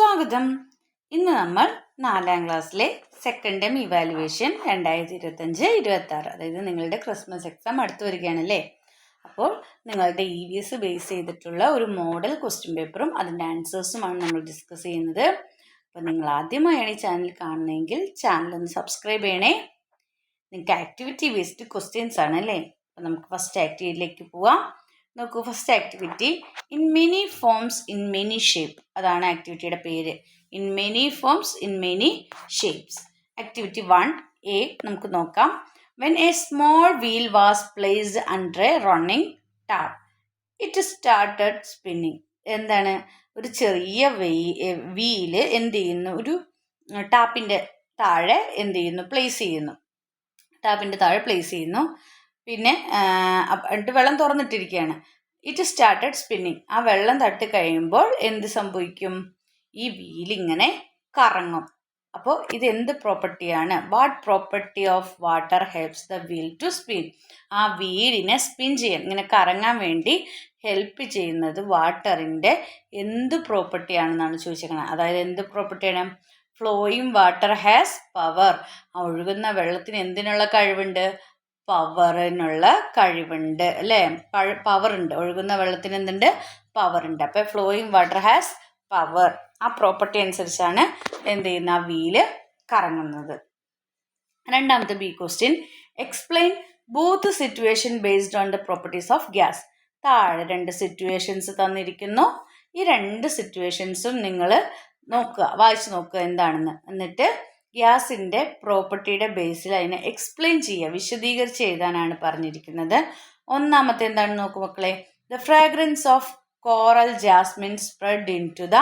സ്വാഗതം. ഇന്ന് നമ്മൾ 4ാം ക്ലാസ്സിലെ സെക്കൻഡ് ടൈം ഇവാലുവേഷൻ 2025-26, അതായത് നിങ്ങളുടെ ക്രിസ്മസ് എക്സാം അടുത്ത് വരികയാണല്ലേ. അപ്പോൾ നിങ്ങളുടെ EVS ബേസ് ചെയ്തിട്ടുള്ള ഒരു മോഡൽ ക്വസ്റ്റ്യൻ പേപ്പറും അതിൻ്റെ ആൻസേഴ്സുമാണ് നമ്മൾ ഡിസ്കസ് ചെയ്യുന്നത്. അപ്പോൾ നിങ്ങൾ ആദ്യമായാണ് ഈ ചാനൽ കാണുന്നതെങ്കിൽ ചാനലൊന്ന് സബ്സ്ക്രൈബ് ചെയ്യണേ. നിങ്ങൾക്ക് ആക്ടിവിറ്റി ബേസ്ഡ് ക്വസ്റ്റ്യൻസ് ആണ് അല്ലേ. അപ്പോൾ നമുക്ക് ഫസ്റ്റ് ആക്ടിവിറ്റിയിലേക്ക് പോവാം. നോക്കൂ, first activity in many forms in many shape, അതാണ് ആക്ടിവിറ്റിയുടെ പേര്. In many forms in many shapes. Activity 1A നമുക്ക് നോക്കാം. When A small wheel was placed under A running tap it started spinning. എന്താണ്, ഒരു ചെറിയ വീല് എന്ത് ചെയ്യുന്നു, ഒരു ടാപ്പിൻ്റെ താഴെ എന്ത് ചെയ്യുന്നു, പ്ലേസ് ചെയ്യുന്നു. ടാപ്പിൻ്റെ താഴെ പ്ലേസ് ചെയ്യുന്നു. പിന്നെ എന്നിട്ട് വെള്ളം തുറന്നിട്ടിരിക്കുകയാണ്. It started spinning. ആ വെള്ളം തട്ടി കഴിയുമ്പോൾ എന്ത് സംഭവിക്കും, ഈ വീലിങ്ങനെ കറങ്ങും. അപ്പോൾ ഇത് എന്ത് പ്രോപ്പർട്ടിയാണ്? What property of water helps the wheel to spin? ആ വീലിനെ സ്പിൻ ചെയ്യാൻ, ഇങ്ങനെ കറങ്ങാൻ വേണ്ടി ഹെൽപ്പ് ചെയ്യുന്നത് വാട്ടറിൻ്റെ എന്ത് പ്രോപ്പർട്ടിയാണെന്നാണ് ചോദിച്ചിരിക്കുന്നത്. അതായത് എന്ത് പ്രോപ്പർട്ടിയാണ്? Flowing water has power. ആ ഒഴുകുന്ന വെള്ളത്തിന് എന്തിനുള്ള കഴിവുണ്ട്? പവറിനുള്ള കഴിവുണ്ട് അല്ലേ. പവറുണ്ട്, ഒഴുകുന്ന വെള്ളത്തിന് എന്തുണ്ട്? പവറുണ്ട്. അപ്പോൾ ഫ്ലോയിങ് വാട്ടർ ഹാസ് പവർ. ആ പ്രോപ്പർട്ടി അനുസരിച്ചാണ് എന്ത് ചെയ്യുന്ന, ആ വീല് കറങ്ങുന്നത്. രണ്ടാമത്തെ B question, explain both situation based on the properties of gas. താഴെ 2 സിറ്റുവേഷൻസ് തന്നിരിക്കുന്നു. ഈ 2 സിറ്റുവേഷൻസും നിങ്ങൾ നോക്കുക, വായിച്ചു നോക്കുക എന്താണെന്ന്. എന്നിട്ട് ഗ്യാസിൻ്റെ പ്രോപ്പർട്ടിയുടെ ബേസിൽ അതിനെ എക്സ്പ്ലെയിൻ ചെയ്യുക, വിശദീകരിച്ച് എഴുതാനാണ് പറഞ്ഞിരിക്കുന്നത്. ഒന്നാമത്തെ എന്താണെന്ന് നോക്കൂ മക്കളെ. The fragrance of coral jasmine spread into the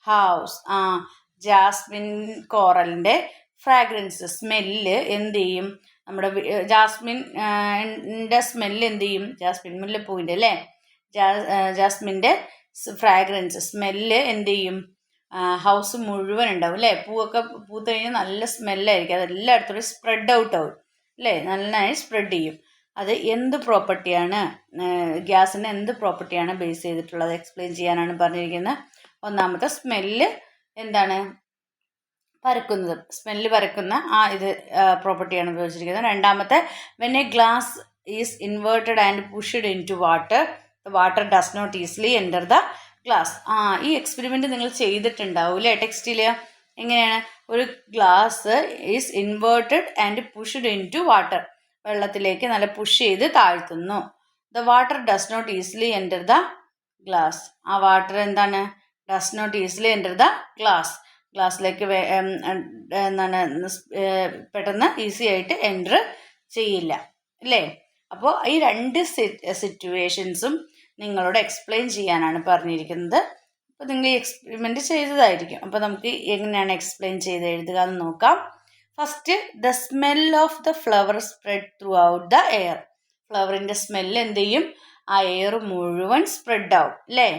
house. Jasmine കോറലിൻ്റെ ഫ്രാഗ്രൻസ്, സ്മെല്ല് എന്ത് ചെയ്യും, നമ്മുടെ ജാസ്മിൻ്റെ സ്മെല്ല് എന്ത് ചെയ്യും, ജാസ്മിൻ മുല്ലപ്പൂവിൻ്റെ അല്ലേ, ജാസ്മിൻ്റെ ഫ്രാഗ്രൻസ് സ്മെല്ല് എന്ത് ചെയ്യും, ഹൗസ് മുഴുവൻ ഉണ്ടാവും അല്ലേ. പൂവൊക്കെ പൂത്ത് കഴിഞ്ഞാൽ നല്ല സ്മെല്ലായിരിക്കും. അതെല്ലായിടത്തോടെ സ്പ്രെഡ് ഔട്ട് ആവും അല്ലേ, നന്നായി സ്പ്രെഡ് ചെയ്യും. അത് എന്ത് പ്രോപ്പർട്ടിയാണ്, ഗ്യാസിന് എന്ത് പ്രോപ്പർട്ടിയാണ് ബേസ് ചെയ്തിട്ടുള്ളത് എക്സ്പ്ലെയിൻ ചെയ്യാനാണ് പറഞ്ഞിരിക്കുന്നത്. ഒന്നാമത്തെ സ്മെല്ല് എന്താണ്, പരക്കുന്നത്, സ്മെല്ല് പരക്കുന്ന ആ ഇത് പ്രോപ്പർട്ടിയാണ് ഉപയോഗിച്ചിരിക്കുന്നത്. രണ്ടാമത്തെ, when a glass is inverted and pushed into water the water does not easily enter the glass. ഈ എക്സ്പെരിമെൻറ്റ് നിങ്ങൾ ചെയ്തിട്ടുണ്ടാവും അല്ലേ ടെക്സ്റ്റിൽ. എങ്ങനെയാണ്, ഒരു glass is inverted and pushed into water, വെള്ളത്തിലേക്ക് നല്ല പുഷ് ചെയ്ത് താഴ്ത്തുന്നു. The water does not easily enter the glass. ആ വാട്ടർ എന്താണ്, does not easily enter the glass, ഗ്ലാസ്സിലേക്ക് എന്താണ് പെട്ടെന്ന് ഈസി ആയിട്ട് എൻ്റർ ചെയ്യില്ല അല്ലേ. അപ്പോൾ ഈ 2 സിറ്റുവേഷൻസും നിങ്ങളോട് എക്സ്പ്ലെയിൻ ചെയ്യാനാണ് പറഞ്ഞിരിക്കുന്നത്. അപ്പോൾ നിങ്ങൾ ഈ എക്സ്പെരിമെൻറ്റ് ചെയ്തതായിരിക്കും. അപ്പോൾ നമുക്ക് എങ്ങനെയാണ് എക്സ്പ്ലെയിൻ ചെയ്ത് എഴുതുക എന്ന് നോക്കാം. First, the smell of the flower spread throughout the air. ഫ്ലവറിൻ്റെ സ്മെല്ല് എന്ത് ചെയ്യും, ആ എയർ മുഴുവൻ സ്പ്രെഡ് ആവും അല്ലേ.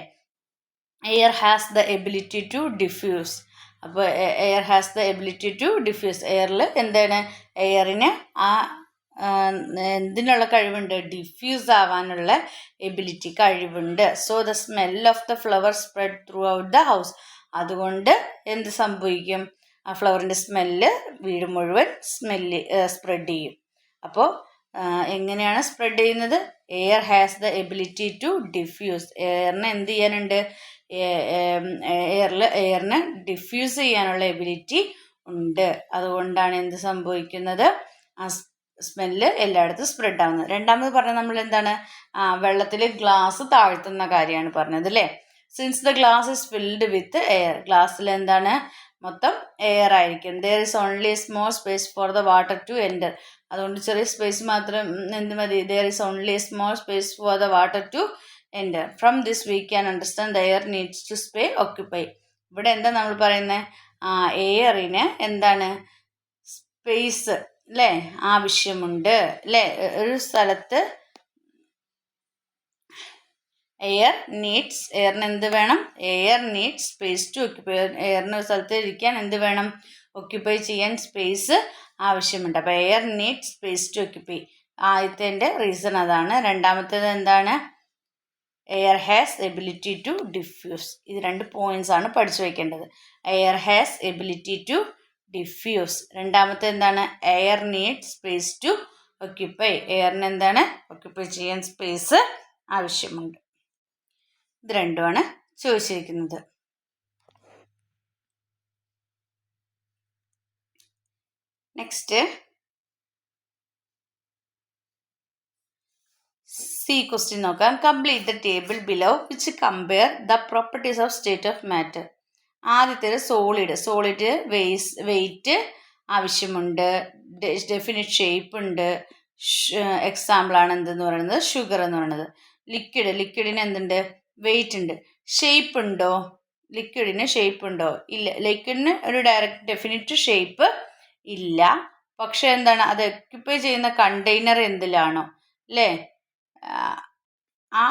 Air has the ability to diffuse. അപ്പോൾ air has the ability to diffuse. എയറിൽ എന്താണ്, എയറിന് ആ എന്തിനുള്ള കഴിവുണ്ട്, ഡിഫ്യൂസ് ആവാനുള്ള എബിലിറ്റി, കഴിവുണ്ട്. So the smell of the flower spread throughout the house. അതുകൊണ്ട് എന്ത് സംഭവിക്കും, ആ ഫ്ലവറിൻ്റെ സ്മെല്ല് വീട് മുഴുവൻ സ്പ്രെഡ് ചെയ്യും. അപ്പോൾ എങ്ങനെയാണ് സ്പ്രെഡ് ചെയ്യുന്നത്, air has the ability to diffuse. എയറിന് എന്ത് ചെയ്യാനുണ്ട്, എയറിന് ഡിഫ്യൂസ് ചെയ്യാനുള്ള എബിലിറ്റി ഉണ്ട്. അതുകൊണ്ടാണ് എന്ത് സംഭവിക്കുന്നത്, ആ സ്മെല്ല് എല്ലായിടത്തും സ്പ്രെഡ് ആവുന്നത്. രണ്ടാമത് പറഞ്ഞത് നമ്മൾ എന്താണ്, വെള്ളത്തിൽ ഗ്ലാസ് താഴ്ത്തുന്ന കാര്യമാണ് പറഞ്ഞത് അല്ലേ. Since the glass is filled with air. ഗ്ലാസ്സിൽ എന്താണ്, മൊത്തം എയർ ആയിരിക്കും. There is only small space for the water to enter. അതുകൊണ്ട് ചെറിയ സ്പേസ് മാത്രം എന്ത് മതി, there is only small space for the water to enter. From this we can understand the air needs to stay occupy. ഇവിടെ എന്താ നമ്മൾ പറയുന്നത്, എയറിന് എന്താണ്, സ്പേസ് അല്ലേ ആവശ്യമുണ്ട് അല്ലേ. ഒരു സ്ഥലത്ത് എയറിന് എന്ത് വേണം, air needs space to occupy. എയറിന് ഒരു സ്ഥലത്ത് ഇരിക്കാൻ എന്ത് വേണം, ഓക്യുപ്പൈ ചെയ്യാൻ സ്പേസ് ആവശ്യമുണ്ട്. അപ്പോൾ air needs space to occupy. ആദ്യത്തെ റീസൺ അതാണ്. രണ്ടാമത്തേത് എന്താണ്, air has ability to diffuse. ഇത് 2 പോയിന്റ്സ് ആണ് പഠിച്ചു വയ്ക്കേണ്ടത്. Air has ability to diffuse. രണ്ടാമത്തെ എന്താണ്? Air need space to occupy. എയറിന് എന്താണ്? ഒക്യുപ്പൈ ചെയ്യാൻ സ്പേസ് ആവശ്യമുണ്ട്. ഇത് രണ്ടുമാണ് ചോദിച്ചിരിക്കുന്നത്. നെക്സ്റ്റ് സി ക്വസ്റ്റ്യൻ നോക്കാം. Complete the table below which compare the properties of state of matter. ആദ്യത്തേത് സോളിഡ് വെയിറ്റ് ആവശ്യമുണ്ട്, ഡെഫിനിറ്റ് ഷേപ്പ് ഉണ്ട്, എക്സാമ്പിളാണ് എന്തെന്ന് പറയുന്നത് ഷുഗർ എന്ന് പറയുന്നത്. ലിക്വിഡിന് എന്തുണ്ട്? വെയിറ്റ് ഉണ്ട്. ഷേപ്പ് ഉണ്ടോ? ലിക്വിഡിന് ഷേപ്പ് ഉണ്ടോ? ഇല്ല. ലിക്വിഡിന് ഒരു ഡയറക്റ്റ് ഡെഫിനിറ്റ് ഷേപ്പ് ഇല്ല. പക്ഷെ എന്താണ്? അത് ഒക്യുപ്പൈ ചെയ്യുന്ന കണ്ടെയ്നർ എന്തിലാണോ അല്ലേ, ആ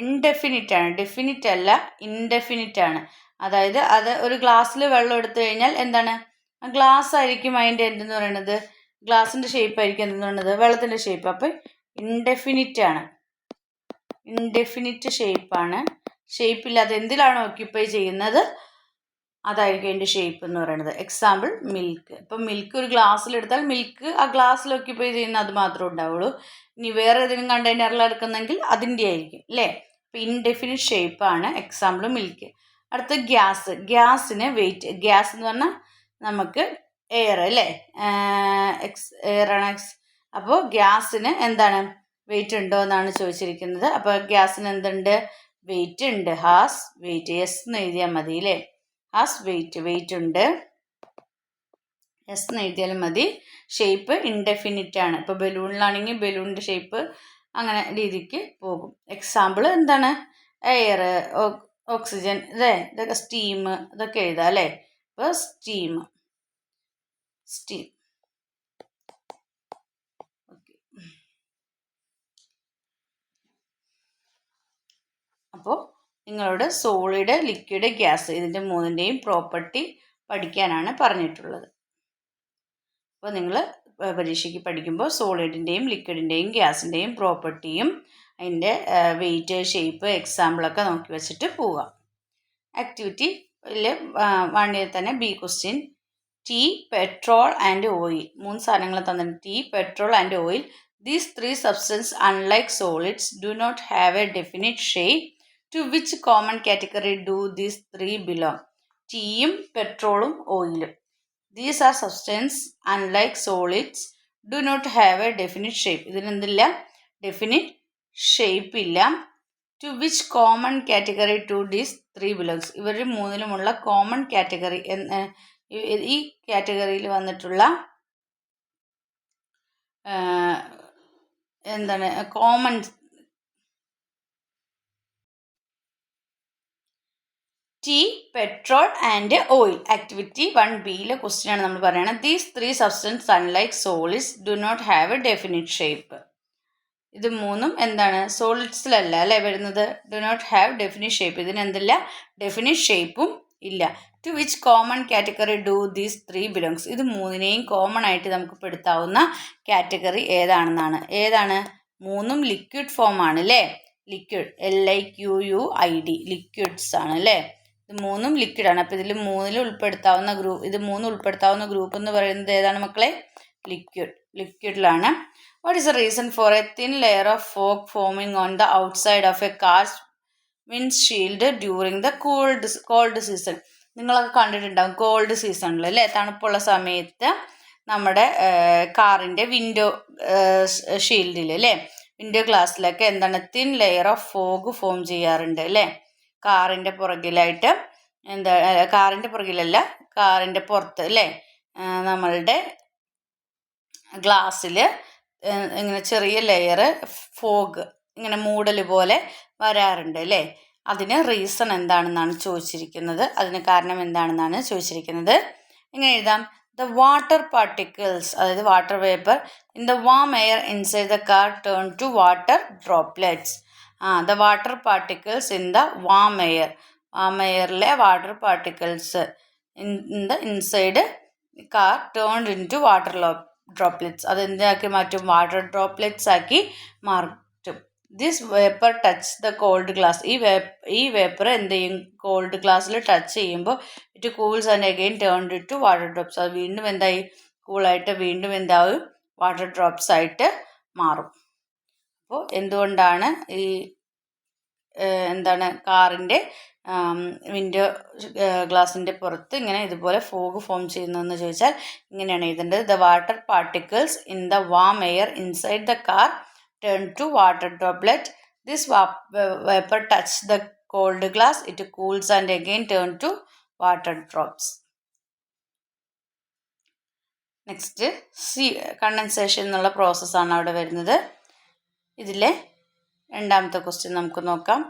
ഇൻഡെഫിനിറ്റ് ആണ്, ഡെഫിനിറ്റ് അല്ല, ഇൻഡെഫിനിറ്റ് ആണ്. അതായത് അത് ഒരു ഗ്ലാസ്സിൽ വെള്ളം എടുത്തു കഴിഞ്ഞാൽ എന്താണ്? ഗ്ലാസ് ആയിരിക്കും അതിൻ്റെ എന്തെന്ന് പറയുന്നത്, ഗ്ലാസിൻ്റെ ഷേപ്പ് ആയിരിക്കും എന്തെന്ന് പറയുന്നത് വെള്ളത്തിൻ്റെ ഷേപ്പ്. അപ്പം ഇൻഡെഫിനിറ്റ് ആണ്, ഇൻഡെഫിനിറ്റ് ഷേപ്പാണ്. ഷേപ്പില്ലാതെ എന്തിലാണോ ഒക്യുപ്പൈ ചെയ്യുന്നത് അതായിരിക്കും അതിൻ്റെ ഷേപ്പ് എന്ന് പറയുന്നത്. Example milk. ഇപ്പം മിൽക്ക് ഒരു ഗ്ലാസ്സിലെടുത്താൽ മിൽക്ക് ആ ഗ്ലാസ്സിൽ ഒക്യുപ്പൈ ചെയ്യുന്ന അത് മാത്രമേ ഉണ്ടാവുള്ളൂ. ഇനി വേറെ ഏതെങ്കിലും കണ്ടെയ്നറിൽ എടുക്കുന്നെങ്കിൽ അതിൻ്റെ ആയിരിക്കും അല്ലേ. അപ്പം ഇൻഡെഫിനിറ്റ് ഷേപ്പാണ്. Example milk. അടുത്ത ഗ്യാസിന് വെയിറ്റ്. ഗ്യാസ് എന്ന് പറഞ്ഞാൽ നമുക്ക് എയർ അല്ലേ, എയർ ആണ്. അപ്പോൾ ഗ്യാസിന് എന്താണ്? വെയിറ്റ് ഉണ്ടോ എന്നാണ് ചോദിച്ചിരിക്കുന്നത്. അപ്പോൾ ഗ്യാസിന് എന്തുണ്ട്? വെയിറ്റ് ഉണ്ട്. Has wait. യെസ് എന്ന് എഴുതിയാൽ മതി അല്ലേ. ഹാസ് വെയിറ്റ് ഉണ്ട്. എസ് എന്ന് എഴുതിയാലും മതി. ഷേപ്പ് ഇൻഡെഫിനിറ്റ് ആണ്. ഇപ്പോൾ ബലൂണിലാണെങ്കിൽ ബലൂണിൻ്റെ ഷേപ്പ് അങ്ങനെ രീതിക്ക് പോകും. എക്സാമ്പിൾ എന്താണ്? എയർ, ഓക്സിജൻ, അല്ലേ, ഇതൊക്കെ സ്റ്റീം, ഇതൊക്കെ എഴുതാം അല്ലേ. ഇപ്പോൾ സ്റ്റീം. ഓക്കെ. അപ്പോൾ നിങ്ങളോട് സോളിഡ്, ലിക്വിഡ്, ഗ്യാസ് ഇതിൻ്റെ മൂന്നിൻ്റെയും പ്രോപ്പർട്ടി പഠിക്കാനാണ് പറഞ്ഞിട്ടുള്ളത്. അപ്പോൾ നിങ്ങൾ പരീക്ഷയ്ക്ക് പഠിക്കുമ്പോൾ സോളിഡിൻ്റെയും ലിക്വിഡിൻ്റെയും ഗ്യാസിൻ്റെയും പ്രോപ്പർട്ടിയും അതിൻ്റെ വെയിറ്റ്, ഷേപ്പ്, എക്സാമ്പിളൊക്കെ നോക്കി വെച്ചിട്ട് പോവുക. ആക്ടിവിറ്റിയിൽ 1 തന്നെ B question. Tea, petrol and oil. 3 സാധനങ്ങൾ തന്നിട്ടുണ്ട്. Tea, petrol and oil. These 3 substances, unlike solids, do not have a definite shape. To which common category do these 3 belong? ടീയും പെട്രോളും ഓയിലും. These are substances, unlike solids, do not have a definite shape. ഇതിനെന്തില്ല? Definite shape ഇല്ല. To which common category do these 3 belongs? ഇവർ മൂന്നിലുമുള്ള common category, ഈ കാറ്റഗറിയിൽ വന്നിട്ടുള്ള എന്താണ് common tea, petrol and oil. Activity 1B question ആണ് നമ്മൾ പറയുന്നത്. These 3 substance unlike solids do not have a definite shape. ഇത് മൂന്നും എന്താണ്? സോളിഡ്സിലല്ല അല്ലേ വരുന്നത്. Do not have definite shape. ഇതിനെന്തില്ല? ഡെഫിനിറ്റ് ഷേപ്പും ഇല്ല. To which common category do these 3 belongs. ഇത് മൂന്നിനെയും കോമൺ ആയിട്ട് നമുക്ക് പെടുത്താവുന്ന കാറ്റഗറി ഏതാണ്? മൂന്നും ലിക്വിഡ് ഫോം ആണ് അല്ലേ. ലിക്വിഡ്, LIQUID, ലിക്വിഡ്സ് ആണ് അല്ലേ. ഇത് മൂന്നും ലിക്വിഡാണ്. അപ്പോൾ ഇതിൽ മൂന്നിൽ ഉൾപ്പെടുത്താവുന്ന ഗ്രൂപ്പ്, ഇത് മൂന്നും ഉൾപ്പെടുത്താവുന്ന ഗ്രൂപ്പ് എന്ന് പറയുന്നത് ഏതാണ് മക്കളെ? ലിക്വിഡിലാണ്. What is the reason for a thin layer of fog forming on the outside of a car windshield during the cold season? നിങ്ങളൊക്കെ കണ്ടിട്ടുണ്ടാകും കോൾഡ് സീസണിൽ അല്ലേ, തണുപ്പുള്ള സമയത്ത് നമ്മുടെ കാറിൻ്റെ വിൻഡോ ഷീൽഡിൽ അല്ലേ, വിൻഡോ ഗ്ലാസ്സിലൊക്കെ എന്താണ് thin layer of fog form ചെയ്യാറുണ്ട് അല്ലേ. കാറിൻ്റെ പുറകിലായിട്ട് കാറിൻ്റെ പുറകിലല്ല, കാറിൻ്റെ പുറത്ത് അല്ലേ, നമ്മളുടെ ഗ്ലാസ്സിൽ ഇങ്ങനെ ചെറിയ ലെയർ ഫോഗ് ഇങ്ങനെ മൂടൽ പോലെ വരാറുണ്ട് അല്ലേ. അതിന് റീസൺ എന്താണെന്നാണ് ചോദിച്ചിരിക്കുന്നത്, അതിന് കാരണം എന്താണെന്നാണ് ചോദിച്ചിരിക്കുന്നത്. ഇങ്ങനെ എഴുതാം. ദ വാട്ടർ പാർട്ടിക്കിൾസ്, അതായത് water vapour in the warm air inside the car turn to water droplets. The water particles in the warm എയറിലെ water particles in the inside car turned into water droplets. അതെന്താക്കി മാറ്റും? Water droplets ആക്കി മാറ്റും. This vapour touch the cold glass. ഈ vapour എന്ത് ചെയ്യും? Cold ഗ്ലാസ്സിൽ touch ചെയ്യുമ്പോൾ it cools and again turned it to water drops. അത് വീണ്ടും എന്തായി? കൂളായിട്ട് വീണ്ടും എന്താവും? വാട്ടർ ഡ്രോപ്സ് ആയിട്ട് മാറും. അപ്പോൾ എന്തുകൊണ്ടാണ് ഈ കാറിൻ്റെ വിൻഡോ ഗ്ലാസിൻ്റെ പുറത്ത് ഇങ്ങനെ ഇതുപോലെ ഫോഗ് ഫോം ചെയ്യുന്നതെന്ന് ചോദിച്ചാൽ ഇങ്ങനെയാണ് എഴുതേണ്ടത്. The water particles in the warm air inside the car turn to water droplet. This vapour touch the cold glass. It cools and again turn to water drops. Next condensation എന്നുള്ള പ്രോസസ്സാണ് അവിടെ വരുന്നത്. ഇതിലെ രണ്ടാമത്തെ ക്വസ്റ്റ്യൻ നമുക്ക് നോക്കാം.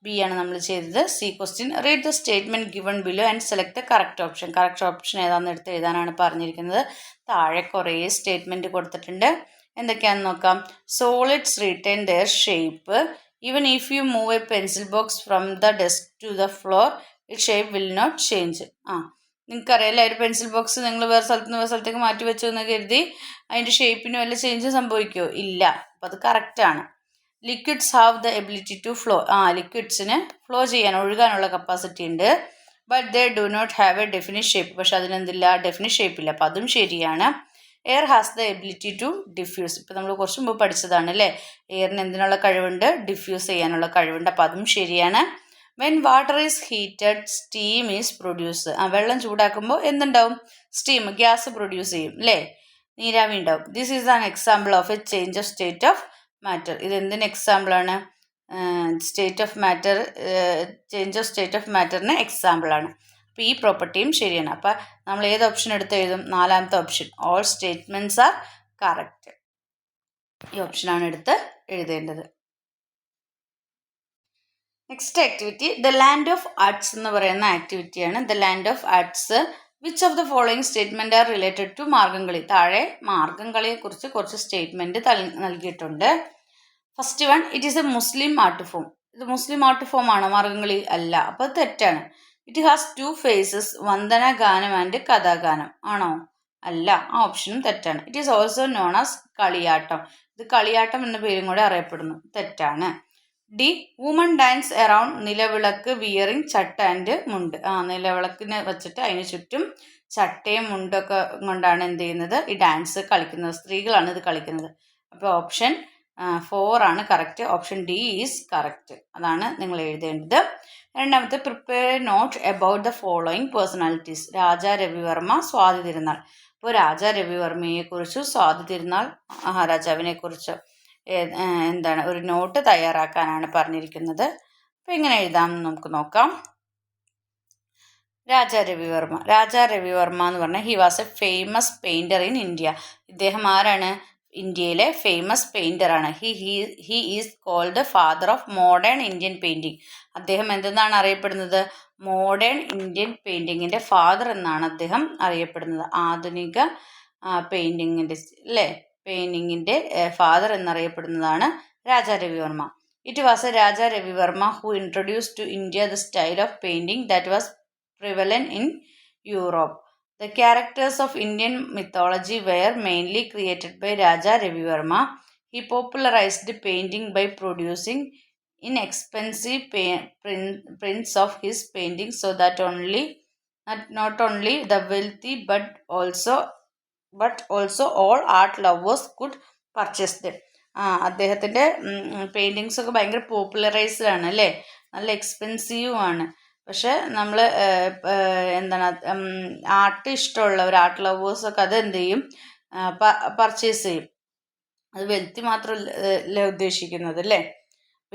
B ആണ് നമ്മൾ ചെയ്തത്. C question, read the statement given below and select the correct option. Correct option ഏതാണെന്ന് എടുത്ത് എഴുതാനാണ് പറഞ്ഞിരിക്കുന്നത്. താഴെ കുറേ സ്റ്റേറ്റ്മെൻറ്റ് കൊടുത്തിട്ടുണ്ട്. എന്തൊക്കെയാണെന്ന് നോക്കാം. Solids retain their shape even if you move a pencil box from the desk to the floor it shape will not change. നിങ്ങൾക്കറിയാമല്ലേ, ഒരു പെൻസിൽ ബോക്സ് നിങ്ങൾ വേറെ സ്ഥലത്ത് നിന്ന് വേറെ സ്ഥലത്തേക്ക് മാറ്റി വെച്ചു എന്ന് കരുതി അതിൻ്റെ ഷേപ്പിന് വല്ല ചേഞ്ച് സംഭവിക്കുമോ? ഇല്ല. അപ്പോൾ അത് കറക്റ്റാണ്. Liquids have the ability to flow. ലിക്വിഡ്സിന് ഫ്ലോ ചെയ്യാൻ, ഒഴുകാനുള്ള കപ്പാസിറ്റി ഉണ്ട്. But they do not have a definite shape. പക്ഷെ അതിനെന്തില്ല? ഡെഫിനിറ്റ് ഷേപ്പില്ല. അപ്പോൾ അതും ശരിയാണ്. Air has the ability to diffuse. ഇപ്പോൾ നമ്മൾ കുറച്ച് മുമ്പ് പഠിച്ചതാണ് അല്ലേ, എയറിന് എന്തിനുള്ള കഴിവുണ്ട്? ഡിഫ്യൂസ് ചെയ്യാനുള്ള കഴിവുണ്ട്. അപ്പോൾ അതും ശരിയാണ്. When water is heated steam is produce. വെള്ളം ചൂടാക്കുമ്പോൾ എന്തുണ്ടാവും? സ്റ്റീം, ഗ്യാസ് പ്രൊഡ്യൂസ് ചെയ്യും അല്ലേ, നീരാവി ഉണ്ടാവും. This is an example of a change of state of matter. ഇത് എന്തിന് എക്സാമ്പിളാണ്? State of matter, change of state of മാറ്ററിന് എക്സാമ്പിളാണ്. അപ്പോൾ ഈ പ്രോപ്പർട്ടിയും ശരിയാണ്. അപ്പോൾ നമ്മൾ ഏത് ഓപ്ഷൻ എടുത്ത് എഴുതും? നാലാമത്തെ option. All statements are correct. ഈ ഓപ്ഷനാണ് എടുത്ത് എഴുതേണ്ടത്. Next activity the land of arts എന്ന് പറയുന്ന ആക്ടിവിറ്റിയാണ്. The land of arts which of the following statement are related to Margamkali. താഴെ മാർഗംകളിയെക്കുറിച്ച് കുറച്ച് സ്റ്റേറ്റ്മെൻറ്റ് നൽകിയിട്ടുണ്ട്. First one, it is a Muslim art form. ഇത് മുസ്ലിം ആർട്ട് ഫോം ആണോ മാർഗംകളി? അല്ല. അപ്പോൾ അത് തെറ്റാണ്. ഇറ്റ് ഹാസ് 2 phases, വന്ദന ഗാനം ആൻഡ് കഥാഗാനം. ആണോ? അല്ല. ആ ഓപ്ഷനും തെറ്റാണ്. It is also known as Kaliyattam. ഇത് കളിയാട്ടം എന്ന പേരും കൂടെ അറിയപ്പെടുന്നു. തെറ്റാണ്. D, woman dance around nilavilakku wearing chatta and mundu. നിലവിളക്കിന് വെച്ചിട്ട് അതിന് ചുറ്റും ചട്ടയും മുണ്ടൊക്കെ കൊണ്ടാണ് എന്ത് ചെയ്യുന്നത്? ഈ ഡാൻസ് കളിക്കുന്നത്. സ്ത്രീകളാണ് ഇത് കളിക്കുന്നത്. അപ്പോൾ ഓപ്ഷൻ 4 ആണ് correct. Option D is correct. അതാണ് നിങ്ങൾ എഴുതേണ്ടത്. രണ്ടാമത്തെ, prepare a note about the following personalities. Raja Ravi Varma, Swathi Thirunal. അപ്പോൾ രാജാ രവിവർമ്മയെക്കുറിച്ചും സ്വാതി തിരുനാൾ മഹാരാജാവിനെക്കുറിച്ചും ഒരു നോട്ട് തയ്യാറാക്കാനാണ് പറഞ്ഞിരിക്കുന്നത്. അപ്പോൾ എങ്ങനെ എഴുതാമെന്ന് നമുക്ക് നോക്കാം. രാജാ രവിവർമ്മ എന്ന് പറഞ്ഞാൽ he was a famous painter in India. ഇദ്ദേഹം ആരാണ്? ഇന്ത്യയിലെ ഫേമസ് പെയിൻറ്ററാണ്. He is called father of modern Indian painting. അദ്ദേഹം എന്തെന്നാണ് അറിയപ്പെടുന്നത്? മോഡേൺ ഇന്ത്യൻ പെയിൻറ്റിങ്ങിൻ്റെ ഫാദർ എന്നാണ് അദ്ദേഹം അറിയപ്പെടുന്നത്. ആധുനിക പെയിൻറ്റിങ്ങിൻ്റെ ഫാദർ എന്നറിയപ്പെടുന്നതാണ് Raja Ravi Varma. It was a Raja Ravi Varma who introduced to India the style of painting that was prevalent in Europe. The characters of Indian mythology were mainly created by Raja Ravivarma. He popularized painting by producing inexpensive prints of his paintings so that not only the wealthy but also all art lovers could purchase them. അദ്ദേഹത്തിൻ്റെ paintings ഒക്കെ ഭയങ്കര popularised ആണ് അല്ലേ, നല്ല എക്സ്പെൻസീവും ആണ്. പക്ഷെ നമ്മൾ art ഇഷ്ടമുള്ളവർ, ആർട്ട് ലവേഴ്സൊക്കെ അത് എന്ത് ചെയ്യും? പർച്ചേസ് ചെയ്യും. അത് വെൽത്തി മാത്രമല്ല ഉദ്ദേശിക്കുന്നത് അല്ലേ.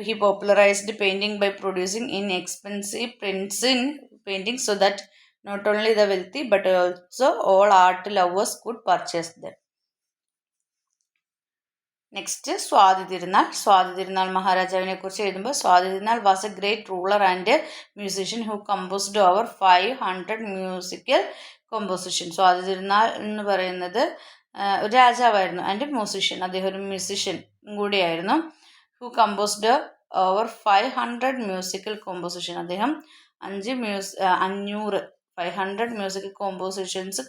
He popularized painting by producing in expensive prints in painting so that not only the wealthy but also all art lovers could purchase them. Next, Swathi Thirunal മഹാരാജാവിനെ കുറിച്ച് എഴുതുമ്പോൾ Swathi Thirunal was a great ruler and musician who composed over 500 musical composition. Swathi Thirunal എന്ന് പറയുന്നത് ഒരു രാജാവായിരുന്നു and musician. അദ്ദേഹം ഒരു musician കൂടിയായിരുന്നു. Who composed over 500 musical composition. അദ്ദേഹം 500 മ്യൂസിക്കൽ കോമ്പോസിഷൻസ്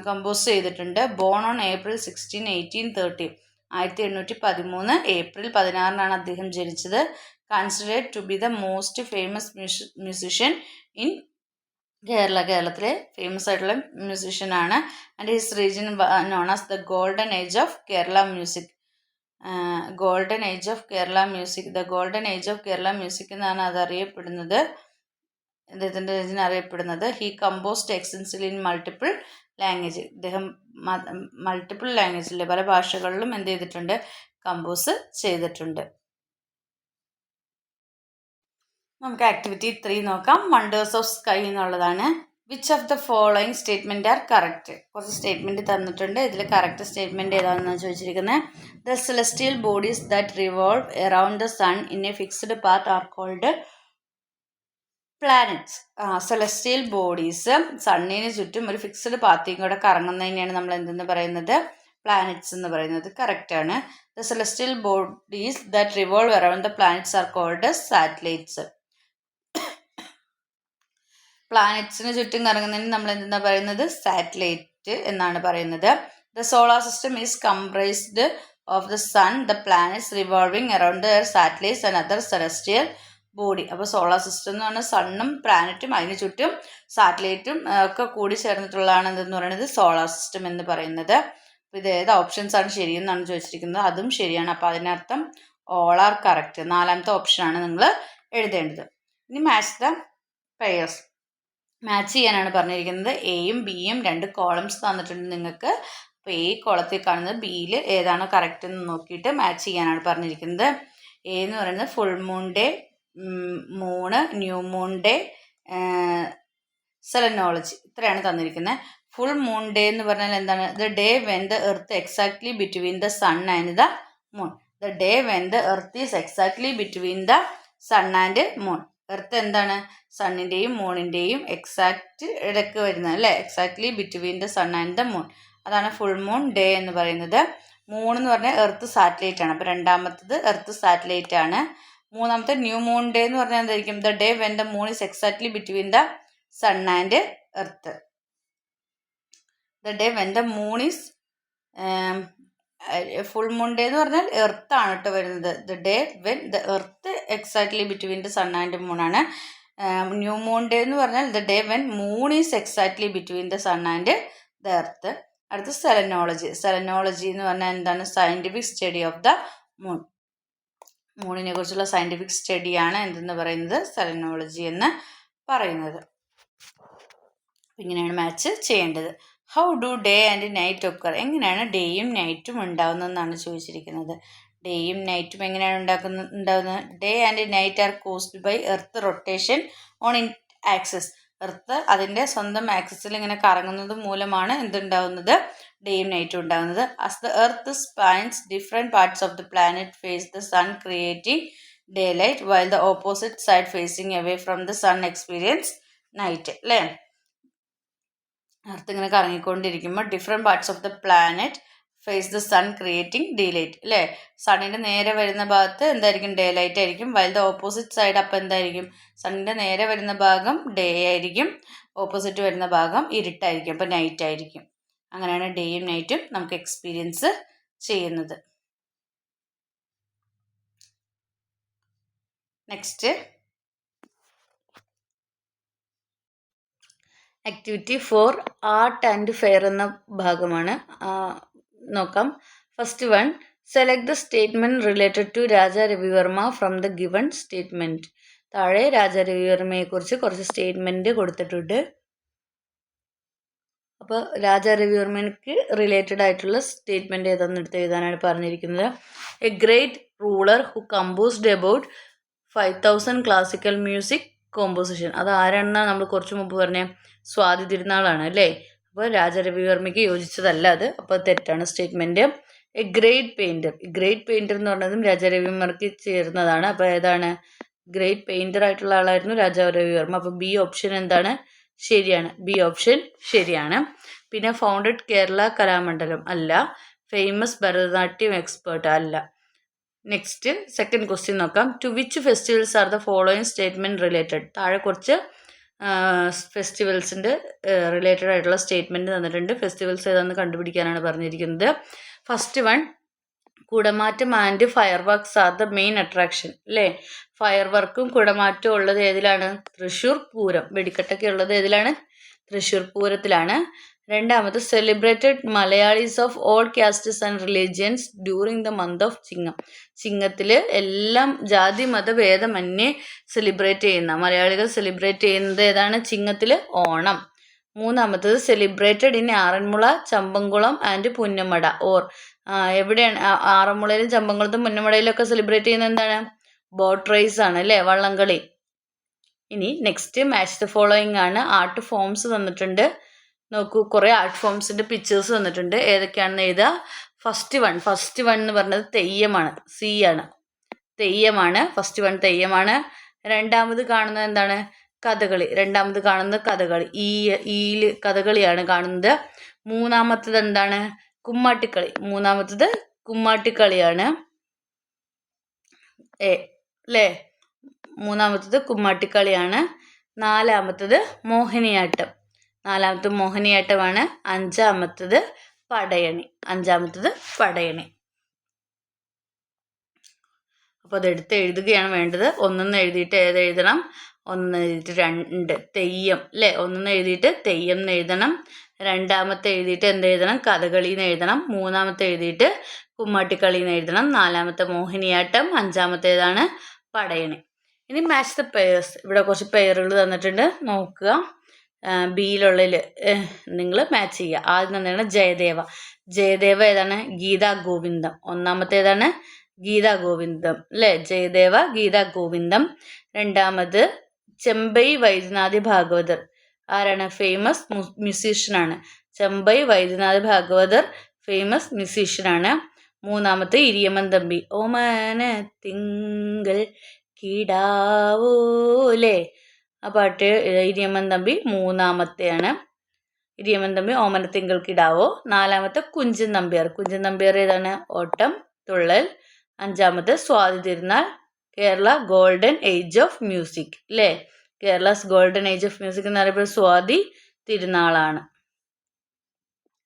കമ്പോസ് ചെയ്തിട്ടുണ്ട്. Born on April 16, 1830. 1813 ഏപ്രിൽ 16 അദ്ദേഹം ജനിച്ചത്. Considered to be the most famous musician in കേരളത്തിലെ ഫേമസ് ആയിട്ടുള്ള മ്യൂസിഷ്യനാണ്. And his region known as the golden age of Kerala music. Golden age of Kerala music, the golden age of Kerala music എന്നാണ് അത് അറിയപ്പെടുന്നത്, അദ്ദേഹത്തിൻ്റെ രചന അറിയപ്പെടുന്നത്. He composed extensively in multiple language. ഇദ്ദേഹം മൾട്ടിപ്പിൾ ലാംഗ്വേജിലെ പല ഭാഷകളിലും എന്ത് ചെയ്തിട്ടുണ്ട്, കമ്പോസ് ചെയ്തിട്ടുണ്ട്. നമുക്ക് ആക്ടിവിറ്റി 3 നോക്കാം. വണ്ടേഴ്സ് ഓഫ് സ്കൈ എന്നുള്ളതാണ്. Which of the following statement are correct? കുറച്ച് സ്റ്റേറ്റ്മെൻറ്റ് തന്നിട്ടുണ്ട്. ഇതിൽ കറക്റ്റ് സ്റ്റേറ്റ്മെൻറ്റ് ഏതാണെന്നാണ് ചോദിച്ചിരിക്കുന്നത്. The celestial bodies that revolve around the sun in a fixed path are called planets. Celestial bodies സണ്ണിന് ചുറ്റും ഒരു ഫിക്സ്ഡ് പാത്തിയും കൂടെ കറങ്ങുന്നതിനെയാണ് നമ്മൾ എന്തെന്ന് പറയുന്നത്, പ്ലാനറ്റ്സ് എന്ന് പറയുന്നത്. കറക്റ്റാണ്. The celestial bodies that revolve around the planets are called satellites. പ്ലാനറ്റ്സിന് ചുറ്റും കറങ്ങുന്നതിന് നമ്മൾ എന്താ പറയുന്നത്, സാറ്റലൈറ്റ് എന്നാണ് പറയുന്നത്. The solar system is comprised of the sun, the planets revolving around their satellites and other celestial body. അപ്പോൾ സോളാർ സിസ്റ്റം എന്ന് പറഞ്ഞാൽ സണ്ണും പ്ലാനറ്റും അതിന് ചുറ്റും സാറ്റലൈറ്റും ഒക്കെ കൂടി ചേർന്നിട്ടുള്ളതാണ് എന്തെന്ന് പറയുന്നത്, സോളാർ സിസ്റ്റം എന്ന് പറയുന്നത്. അപ്പോൾ ഇത് ഏത് ഓപ്ഷൻസ് ആണ് ശരിയെന്നാണ് ചോദിച്ചിരിക്കുന്നത്. അതും ശരിയാണ്. അപ്പോൾ അതിനർത്ഥം ഓൾ ആർ കറക്റ്റ്. 4ാമത്തെ ഓപ്ഷനാണ് നിങ്ങൾ എഴുതേണ്ടത്. ഇനി മാച്ച് ദ പെയർസ്. മാച്ച് ചെയ്യാനാണ് പറഞ്ഞിരിക്കുന്നത്. എയും ബിയും 2 കോളംസ് തന്നിട്ടുണ്ട് നിങ്ങൾക്ക്. അപ്പോൾ എ കോളത്തിൽ കാണുന്നത് ബിയിൽ ഏതാണ് കറക്റ്റ് എന്ന് നോക്കിയിട്ട് മാച്ച് ചെയ്യാനാണ് പറഞ്ഞിരിക്കുന്നത്. എ എന്ന് പറയുന്നത് full moon day, moon, new moon day, selenology, ഇത്രയാണ് തന്നിരിക്കുന്നത്. ഫുൾ മൂൺ ഡേ എന്ന് പറഞ്ഞാൽ എന്താണ്, the day when the earth exactly between the sun and the moon. The day when the earth is exactly between the sun and moon. Earth എന്താണ്, സണ്ണിൻ്റെയും മൂണിൻ്റെയും exact ഇടയ്ക്ക് വരുന്നത് അല്ലേ, exactly between the sun and the moon. അതാണ് full moon day എന്ന് പറയുന്നത്. Moon എന്ന് പറഞ്ഞാൽ എർത്ത് സാറ്റലൈറ്റ് ആണ്. അപ്പോൾ 2ാമത്തത് എർത്ത് സാറ്റലൈറ്റ് ആണ്. 3ാമത്തെ ന്യൂ മൂൺ ഡേ എന്ന് പറഞ്ഞാൽ എന്തായിരിക്കും, the day when the moon is exactly between the sun and earth. The day when the moon is full moon day എന്ന് പറഞ്ഞാൽ എർത്ത് ആണ് കേട്ടോ വരുന്നത്. The day when the earth exactly between the sun and moon ആണ്. New moon day എന്ന് പറഞ്ഞാൽ the day when moon is exactly between the sun and the earth. അടുത്ത selenology. Selenology എന്ന് പറഞ്ഞാൽ എന്താണ്, scientific study of the moon. മൂണിനെ കുറിച്ചുള്ള scientific സ്റ്റഡിയാണ് എന്തെന്ന് പറയുന്നത്, സെലനോളജി എന്ന് പറയുന്നത്. ഇങ്ങനെയാണ് മാച്ച് ചെയ്യേണ്ടത്. How do day and night occur? എങ്ങനെയാണ് ഡേയും നൈറ്റും ഉണ്ടാകുന്നതെന്നാണ് ചോദിച്ചിരിക്കുന്നത്. ഡേയും നൈറ്റും എങ്ങനെയാണ് ഉണ്ടാകുന്നത്? Day and night are caused by earth rotation on in axis. Earth അതിൻ്റെ സ്വന്തം ആക്സിസിൽ ഇങ്ങനെ കറങ്ങുന്നത് മൂലമാണ് എന്തുണ്ടാകുന്നത്, ഡേയും നൈറ്റും ഉണ്ടാകുന്നത്. As the earth spins different parts of the planet face the sun creating day light while the opposite side facing away from the sun experience night. അല്ലേ, എർത്ത് ഇങ്ങനെ കറങ്ങിക്കൊണ്ടിരിക്കുമ്പോൾ different parts of the planet face the sun creating day light. അല്ലേ, സണ്ണിൻ്റെ നേരെ വരുന്ന ഭാഗത്ത് എന്തായിരിക്കും, day light ആയിരിക്കും. വൈൽ ദ ഓപ്പോസിറ്റ് സൈഡ് അപ്പം എന്തായിരിക്കും, സണ്ണിൻ്റെ നേരെ വരുന്ന ഭാഗം ഡേ ആയിരിക്കും, ഓപ്പോസിറ്റ് വരുന്ന ഭാഗം ഇരുട്ടായിരിക്കും, അപ്പോൾ നൈറ്റ് ആയിരിക്കും. അങ്ങനെയാണ് ഡേയും നൈറ്റും നമുക്ക് എക്സ്പീരിയൻസ് ചെയ്യുന്നത്. Next activity 4 art and fair എന്ന ഭാഗമാണ്. നോക്കാം. First one, select the statement related to Raja Ravi Varma from the given statement. താഴെ രാജാ രവിവർമ്മയെക്കുറിച്ച് കുറച്ച് സ്റ്റേറ്റ്മെൻറ്റ് കൊടുത്തിട്ടുണ്ട്. അപ്പോൾ രാജാ രവിവർമ്മയ്ക്ക് റിലേറ്റഡ് ആയിട്ടുള്ള സ്റ്റേറ്റ്മെൻറ്റ് ഏതാണെന്ന് എടുത്ത് എഴുതാനാണ് പറഞ്ഞിരിക്കുന്നത്. A great ruler who composed about 5000 classical music composition. അത് ആരാണെന്നാണ് നമ്മൾ കുറച്ച് മുമ്പ് പറഞ്ഞ സ്വാതി തിരുനാളാണ് അല്ലേ. അപ്പോൾ രാജാ രവിവർമ്മയ്ക്ക് യോജിച്ചതല്ല അത്, അപ്പോൾ തെറ്റാണ് statement. A great painter. Great painter എന്ന് പറഞ്ഞതും രാജാ രവിവർമ്മയ്ക്ക് ചേർന്നതാണ്. അപ്പോൾ ഏതാണ്, ഗ്രേറ്റ് പെയിൻറ്റർ ആയിട്ടുള്ള ആളായിരുന്നു രാജാ രവിവർമ്മ. അപ്പോൾ ബി ഓപ്ഷൻ എന്താണ്, ശരിയാണ്. ബി ഓപ്ഷൻ ശരിയാണ്. പിന്നെ ഫൗണ്ടഡ് കേരള കലാമണ്ഡലം അല്ല. ഫേമസ് ഭരതനാട്യം എക്സ്പേർട്ട് അല്ല. നെക്സ്റ്റ് സെക്കൻഡ് ക്വസ്റ്റ്യൻ നോക്കാം. To which festivals are the following statement related? താഴെ കുറച്ച് ഫെസ്റ്റിവൽസിൻ്റെ റിലേറ്റഡ് ആയിട്ടുള്ള സ്റ്റേറ്റ്മെൻറ്റ് തന്നിട്ടുണ്ട്. ഫെസ്റ്റിവൽസ് ഏതാണെന്ന് കണ്ടുപിടിക്കാനാണ് പറഞ്ഞിരിക്കുന്നത്. First one, Kudamattam and fireworks are the main attraction അല്ലേ. ഫയർ വർക്കും കുടമാറ്റവും ഉള്ളത് ഏതിലാണ്? തൃശ്ശൂർ പൂരം. വെടിക്കെട്ടൊക്കെ ഉള്ളത് ഏതിലാണ്? തൃശ്ശൂർ പൂരത്തിലാണ്. രണ്ടാമത്, celebrated Malayalis of all castes and religions during the month of Chingam. ചിങ്ങത്തിൽ എല്ലാം ജാതി മതഭേദമന്യേ സെലിബ്രേറ്റ് ചെയ്യുന്ന മലയാളികൾ സെലിബ്രേറ്റ് ചെയ്യുന്നത് ഏതാണ്? ചിങ്ങത്തിൽ ഓണം. മൂന്നാമത്തത്, celebrated in Aranmula, Champakulam and Punnamada. Or എവിടെയാണ്? ആറന്മുളയിലും ചമ്പംകുളത്തും പുന്നമടയിലും ഒക്കെ സെലിബ്രേറ്റ് ചെയ്യുന്നത് എന്താണ്? ബോട്ട് റേസ് ആണ് അല്ലേ, വള്ളംകളി. ഇനി നെക്സ്റ്റ്, മാച്ച് ദ ഫോളോയിങ് ആണ്. ആർട്ട് ഫോംസ് തന്നിട്ടുണ്ട്. നോക്കൂ, കുറേ ആർട്ട് ഫോംസിൻ്റെ പിക്ചേഴ്സ് തന്നിട്ടുണ്ട്. ഏതൊക്കെയാണെന്ന് എഴുതുക. ഫസ്റ്റ് വൺ എന്ന് പറഞ്ഞത് തെയ്യമാണ്. സി ആണ്, തെയ്യമാണ്. First one തെയ്യമാണ്. രണ്ടാമത് കാണുന്നത് എന്താണ്? കഥകളി. രണ്ടാമത് കാണുന്നത് കഥകളി. ഈയിൽ കഥകളിയാണ് കാണുന്നത്. മൂന്നാമത്തത് എന്താണ്? കുമ്മാട്ടിക്കളി. മൂന്നാമത്തത് കുമ്മാട്ടിക്കളിയാണ്. അല്ലേ, മൂന്നാമത്തത് കുമ്മാട്ടിക്കളിയാണ്. നാലാമത്തത് മോഹിനിയാട്ടം. നാലാമത്തത് മോഹിനിയാട്ടമാണ്. അഞ്ചാമത്തത് പടയണി. അപ്പോൾ അതെടുത്ത് എഴുതുകയാണ് വേണ്ടത്. ഒന്നെന്ന് എഴുതിയിട്ട് ഏതെഴുതണം? ഒന്ന് എഴുതിയിട്ട് രണ്ട്, തെയ്യം അല്ലേ. ഒന്നെന്ന് എഴുതിയിട്ട് തെയ്യം എന്ന് എഴുതണം. രണ്ടാമത്തെ എഴുതിയിട്ട് എന്തെഴുതണം? കഥകളി എന്ന് എഴുതണം. മൂന്നാമത്തെ എഴുതിയിട്ട് കുമ്മാട്ടിക്കളി എന്ന് എഴുതണം. നാലാമത്തെ മോഹിനിയാട്ടം. അഞ്ചാമത്തേതാണ് പടയണി. ഇനി മാച്ച് ദ പെയർസ്. ഇവിടെ കുറച്ച് പെയറുകൾ തന്നിട്ടുണ്ട്, നോക്കുക. ബിയിലുള്ളിൽ നിങ്ങൾ മാച്ച് ചെയ്യുക. ആദ്യം തന്നെയാണ് ജയദേവ ഏതാണ്? ഗീതാ ഗോവിന്ദം. ഒന്നാമത്തേതാണ് ഗീതാ ഗോവിന്ദം അല്ലേ, ജയദേവ ഗീതാ ഗോവിന്ദം. രണ്ടാമത് ചെമ്പൈ വൈദ്യനാഥ് ഭാഗവതർ. ആരാണ്? ഫേമസ് മ്യൂസീഷ്യനാണ്. ചെമ്പൈ വൈദ്യനാഥ് ഭാഗവതർ ഫേമസ് മ്യൂസീഷ്യനാണ്. മൂന്നാമത്തെ ഇരിയമ്മൻ തമ്പി. ഓമന തിങ്കൾ കിടാവോലേ, ആ പാട്ട് ഇരിയമ്മൻ തമ്പി മൂന്നാമത്തെയാണ്. ഇരിയമ്മൻ തമ്പി ഓമനത്തിങ്കൾ കിടാവോ. നാലാമത്തെ കുഞ്ചൻ നമ്പ്യാർ ഏതാണ്? ഓട്ടം തുള്ളൽ. അഞ്ചാമത്തെ Swathi Thirunal, Kerala golden age of music അല്ലേ. Kerala's golden age of music എന്ന് പറയുമ്പോൾ സ്വാതി തിരുനാളാണ്.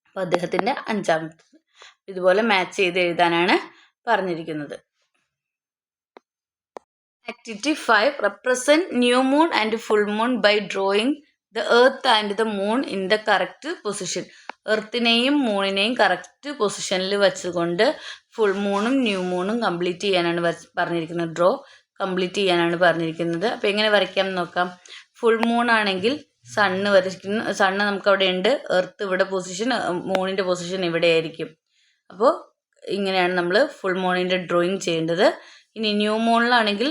അപ്പോൾ അദ്ദേഹത്തിൻ്റെ അഞ്ചാമത്തത്. ഇതുപോലെ മാച്ച് ചെയ്ത് എഴുതാനാണ് പറഞ്ഞിരിക്കുന്നത്. Activity 5, represent new moon and full moon by drawing the earth and the moon in the correct position. എർത്തിനെയും മൂണിനെയും കറക്റ്റ് പൊസിഷനിൽ വെച്ചുകൊണ്ട് ഫുൾ മൂണും ന്യൂ മൂണും കംപ്ലീറ്റ് ചെയ്യാനാണ് പറഞ്ഞിരിക്കുന്നത്. ഡ്രോ കംപ്ലീറ്റ് ചെയ്യാനാണ് പറഞ്ഞിരിക്കുന്നത്. അപ്പോൾ എങ്ങനെ വരയ്ക്കാം നോക്കാം. ഫുൾ മൂൺ ആണെങ്കിൽ സണ്ണ് വരയ്ക്കുന്നു. സണ്ണ് നമുക്ക് അവിടെ ഉണ്ട്. എർത്ത് ഇവിടെ പൊസിഷൻ, മൂണിൻ്റെ പൊസിഷൻ ഇവിടെ ആയിരിക്കും. അപ്പോൾ ഇങ്ങനെയാണ് നമ്മൾ ഫുൾ മൂണിൻ്റെ ഡ്രോയിങ് ചെയ്യേണ്ടത്. ഇനി ന്യൂ മൂണിലാണെങ്കിൽ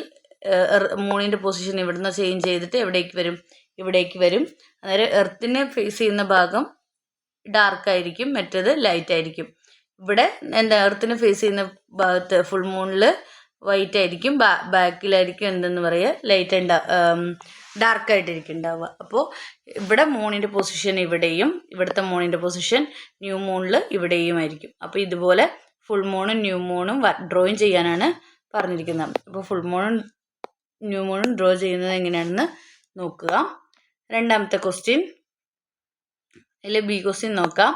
മൂണിൻ്റെ പൊസിഷൻ ഇവിടുന്ന് ചേഞ്ച് ചെയ്തിട്ട് ഇവിടേക്ക് വരും. അന്നേരം എർത്തിനെ ഫേസ് ചെയ്യുന്ന ഭാഗം ഡാർക്കായിരിക്കും, മറ്റേത് ലൈറ്റ് ആയിരിക്കും. ഇവിടെ എർത്തിനെ ഫേസ് ചെയ്യുന്ന ഭാഗത്ത് ഫുൾ മൂണിൽ വൈറ്റ് ആയിരിക്കും, ബാക്കിലായിരിക്കും എന്തെന്ന് പറയുക ലൈറ്റ് ഡാർക്കായിട്ടായിരിക്കും ഉണ്ടാവുക. അപ്പോൾ ഇവിടെ മൂണിൻ്റെ പൊസിഷൻ ഇവിടെയും ഇവിടുത്തെ മൂണിൻ്റെ പൊസിഷൻ ന്യൂ മൂണിൽ ഇവിടെയും ആയിരിക്കും. അപ്പോൾ ഇതുപോലെ ഫുൾ മൂണും ന്യൂ മൂണും ഡ്രോയിങ് ചെയ്യാനാണ് പറഞ്ഞിരിക്കുന്നത്. അപ്പോൾ ഫുൾ മൂണും ന്യൂ മൂണും ഡ്രോ ചെയ്യുന്നത് എങ്ങനെയാണെന്ന് നോക്കുക. രണ്ടാമത്തെ ക്വസ്റ്റ്യൻ, അതിൽ ബി ക്വസ്റ്റ്യൻ നോക്കാം.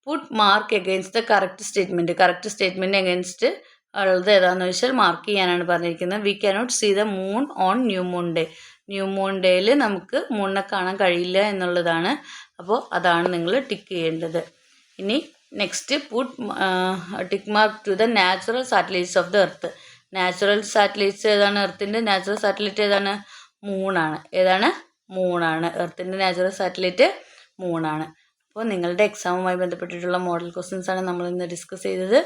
Put mark against the correct statement against ഉള്ളത് ഏതാണെന്ന് വെച്ചാൽ മാർക്ക് ചെയ്യാനാണ് പറഞ്ഞിരിക്കുന്നത്. We cannot see the moon on new moon ഡേയിൽ നമുക്ക് മൂണിനെ കാണാൻ കഴിയില്ല എന്നുള്ളതാണ്. അപ്പോൾ അതാണ് നിങ്ങൾ ടിക്ക് ചെയ്യേണ്ടത്. ഇനി next, put tick mark to the natural satellites of the earth. Natural satellites ഏതാണ്? എർത്തിൻ്റെ നാച്ചുറൽ സാറ്റലൈറ്റ് ഏതാണ്? മൂണാണ്. എർത്തിൻ്റെ നാച്ചുറൽ സാറ്റലൈറ്റ് മൂണാണ്. അപ്പോൾ നിങ്ങളുടെ എക്സാമുമായി ബന്ധപ്പെട്ടിട്ടുള്ള മോഡൽ ക്വസ്റ്റ്യൻസ് ആണ് നമ്മൾ ഇന്ന് ഡിസ്കസ് ചെയ്തത്.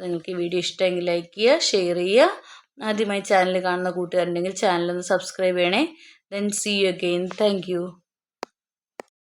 നിങ്ങൾക്ക് ഈ വീഡിയോ ഇഷ്ടമെങ്കിൽ ലൈക്ക് ചെയ്യുക, ഷെയർ ചെയ്യുക. ആദ്യമായി ചാനൽ കാണുന്ന കൂട്ടുകാരുണ്ടെങ്കിൽ ചാനലൊന്ന് സബ്സ്ക്രൈബ് ചെയ്യണേ. Then see you again. Thank U.